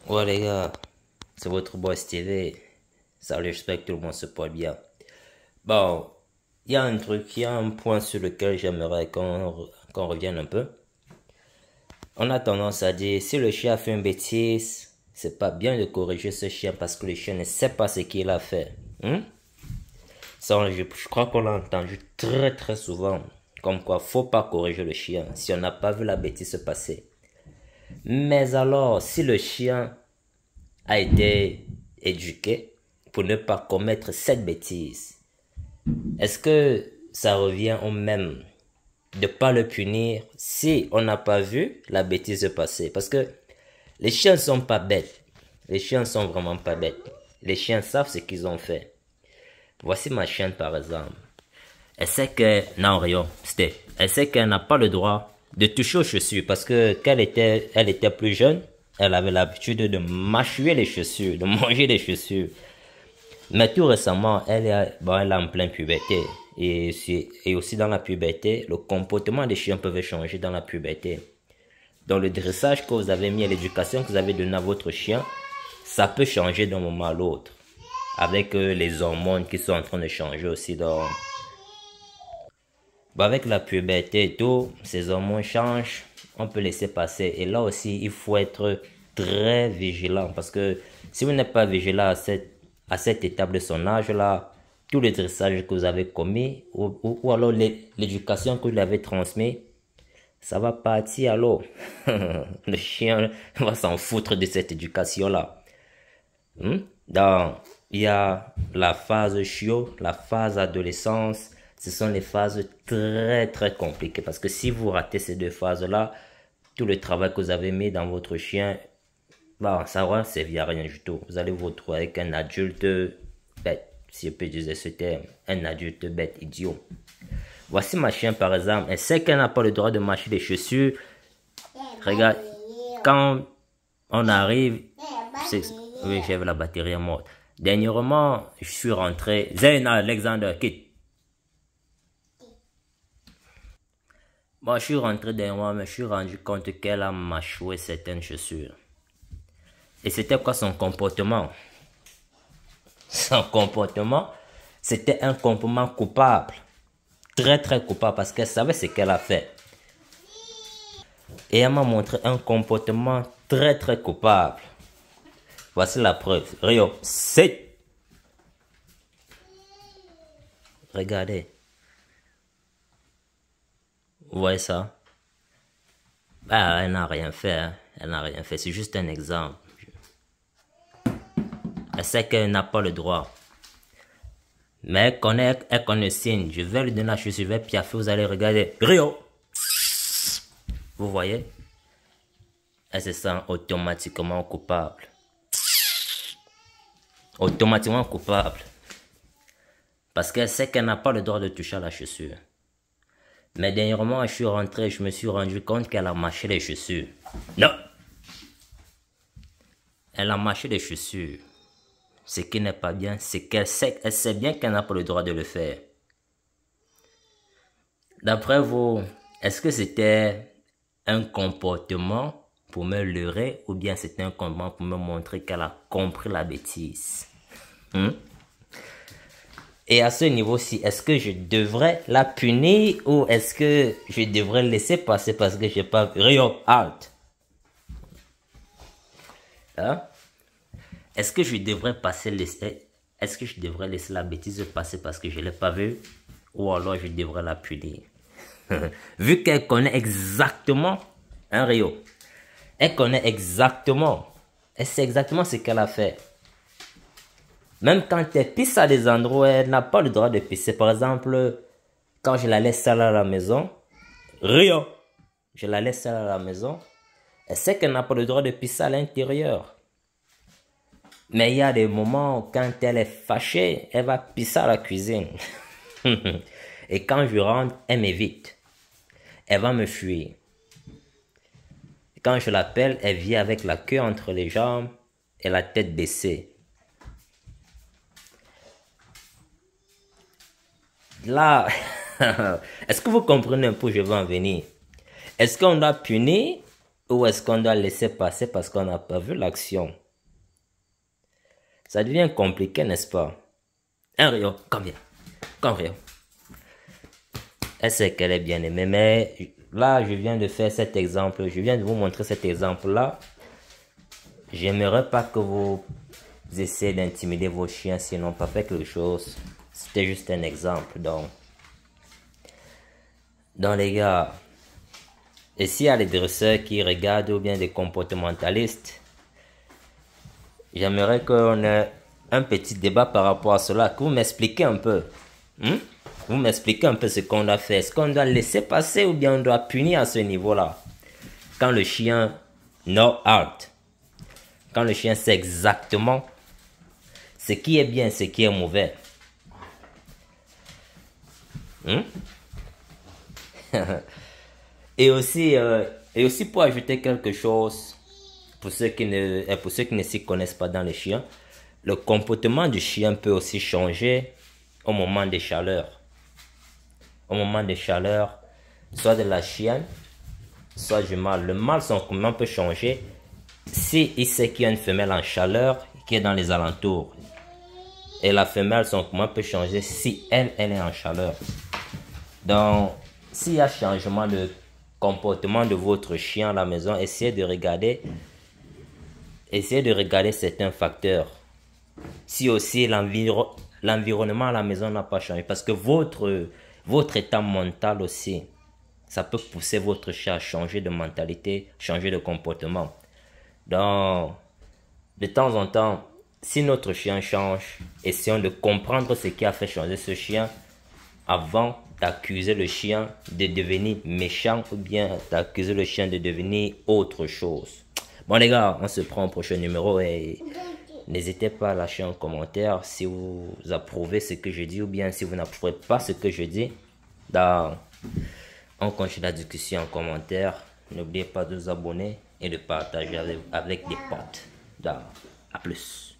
Ouais les gars, c'est votre boss TV. Salut, j'espère que tout le monde se porte bien. Bon, il y a un point sur lequel j'aimerais qu'on revienne un peu. On a tendance à dire, si le chien a fait une bêtise, c'est pas bien de corriger ce chien parce que le chien ne sait pas ce qu'il a fait. Ça, je crois qu'on l'a entendu très souvent. Comme quoi, faut pas corriger le chien si on n'a pas vu la bêtise se passer. Mais alors, si le chien a été éduqué pour ne pas commettre cette bêtise, est-ce que ça revient au même de pas le punir si on n'a pas vu la bêtise se passer? Parce que les chiens sont pas bêtes. Les chiens sont vraiment pas bêtes. Les chiens savent ce qu'ils ont fait. Voici ma chienne par exemple. Elle sait que... Non, Rio, c'était... Elle sait qu'elle n'a pas le droit de toucher aux chaussures parce que quand elle était plus jeune, elle avait l'habitude de mâchouiller les chaussures, de manger les chaussures. Mais tout récemment, elle est en pleine puberté. Et aussi dans la puberté, le comportement des chiens peut changer dans la puberté. Donc le dressage que vous avez mis à l'éducation que vous avez donné à votre chien, ça peut changer d'un moment à l'autre. Avec les hormones qui sont en train de changer aussi dans... Bah, avec la puberté et tout, ces hormones changent, on peut laisser passer. Et là aussi, il faut être très vigilant parce que si vous n'êtes pas vigilant à cette étape de son âge-là, tout le dressage que vous avez commis ou alors l'éducation que vous lui avez transmise, ça va partir à l'eau. Le chien va s'en foutre de cette éducation-là. Donc, il y a la phase chiot, la phase adolescence. Ce sont les phases très compliquées parce que si vous ratez ces deux phases-là, tout le travail que vous avez mis dans votre chien, bah, ça va servir à rien du tout. Vous allez vous retrouver avec un adulte bête, si je peux utiliser ce terme, un adulte bête, idiot. Voici ma chienne par exemple, elle sait qu'elle n'a pas le droit de mâcher les chaussures. Regarde, quand on arrive, oui, j'avais la batterie morte. Dernièrement, je suis rentré, Zayn Alexander, quitte. Bon, je suis rentré dernièrement, mais je suis rendu compte qu'elle a mâchoué certaines chaussures. Et c'était quoi son comportement? Son comportement, c'était un comportement coupable. Très coupable parce qu'elle savait ce qu'elle a fait. Et elle m'a montré un comportement très coupable. Voici la preuve. Rio, c'est... Regardez. Vous voyez ça? Bah, elle n'a rien fait. Hein. Elle n'a rien fait. C'est juste un exemple. Elle sait qu'elle n'a pas le droit. Mais elle connaît le signe. Je vais lui donner la chaussure, je vais piaffer, vous allez regarder. Rio! Vous voyez? Elle se sent automatiquement coupable. Automatiquement coupable. Parce qu'elle sait qu'elle n'a pas le droit de toucher à la chaussure. Mais dernièrement, je suis rentré, je me suis rendu compte qu'elle a mâché les chaussures. Non! Elle a mâché les chaussures. Ce qui n'est pas bien, c'est qu'elle sait bien qu'elle n'a pas le droit de le faire. D'après vous, est-ce que c'était un comportement pour me leurrer ou bien c'était un comportement pour me montrer qu'elle a compris la bêtise? Et à ce niveau-ci, est-ce que je devrais la punir ou est-ce que je devrais laisser passer parce que j'ai pas... Rio, halt! Hein? Est-ce que je devrais est-ce que je devrais laisser la bêtise passer parce que je l'ai pas vue ou alors je devrais la punir? Vu qu'elle connaît exactement un Rio, elle connaît exactement, elle sait exactement ce qu'elle a fait. Même quand elle pisse à des endroits où elle n'a pas le droit de pisser. Par exemple, quand je la laisse seule à la maison, Rio, je la laisse seule à la maison, elle sait qu'elle n'a pas le droit de pisser à l'intérieur. Mais il y a des moments où quand elle est fâchée, elle va pisser à la cuisine. Et quand je rentre, elle m'évite. Elle va me fuir. Quand je l'appelle, elle vient avec la queue entre les jambes et la tête baissée. Là, est-ce que vous comprenez un peu où je veux en venir? Est-ce qu'on doit punir Ou est-ce qu'on doit laisser passer parce qu'on n'a pas vu l'action? Ça devient compliqué, n'est-ce pas? Hein, Rio, come viens. Comme Rio. Elle sait qu'elle est bien aimée, mais là, je viens de faire cet exemple. Je viens de vous montrer cet exemple-là. J'aimerais pas que vous essayez d'intimider vos chiens s'ils n'ont pas fait quelque chose. C'était juste un exemple, donc les gars, et s'il y a des dresseurs qui regardent ou bien des comportementalistes, j'aimerais qu'on ait un petit débat par rapport à cela, que vous m'expliquez un peu. Vous m'expliquez un peu ce qu'on doit faire. Est-ce qu'on doit laisser passer ou bien on doit punir à ce niveau-là? Quand le chien know out, quand le chien sait exactement ce qui est bien, ce qui est mauvais. Et aussi pour ajouter quelque chose, pour ceux qui ne s'y connaissent pas dans les chiens, le comportement du chien peut aussi changer au moment des chaleurs. Au moment des chaleurs, soit de la chienne, soit du mâle. Le mâle, son comportement peut changer si il sait qu'il y a une femelle en chaleur qui est dans les alentours. Et la femelle, son comportement peut changer si elle est en chaleur. Donc, s'il y a changement de comportement de votre chien à la maison, essayez de regarder certains facteurs. Si aussi l'environnement à la maison n'a pas changé, parce que votre état mental aussi, ça peut pousser votre chat à changer de mentalité, changer de comportement. Donc, de temps en temps, si notre chien change, essayons de comprendre ce qui a fait changer ce chien avant d'accuser le chien de devenir méchant ou bien d'accuser le chien de devenir autre chose. Bon les gars, on se prend au prochain numéro et n'hésitez pas à lâcher un commentaire si vous approuvez ce que je dis ou bien si vous n'approuvez pas ce que je dis. On continue la discussion en commentaire. N'oubliez pas de vous abonner et de partager avec des potes. À plus.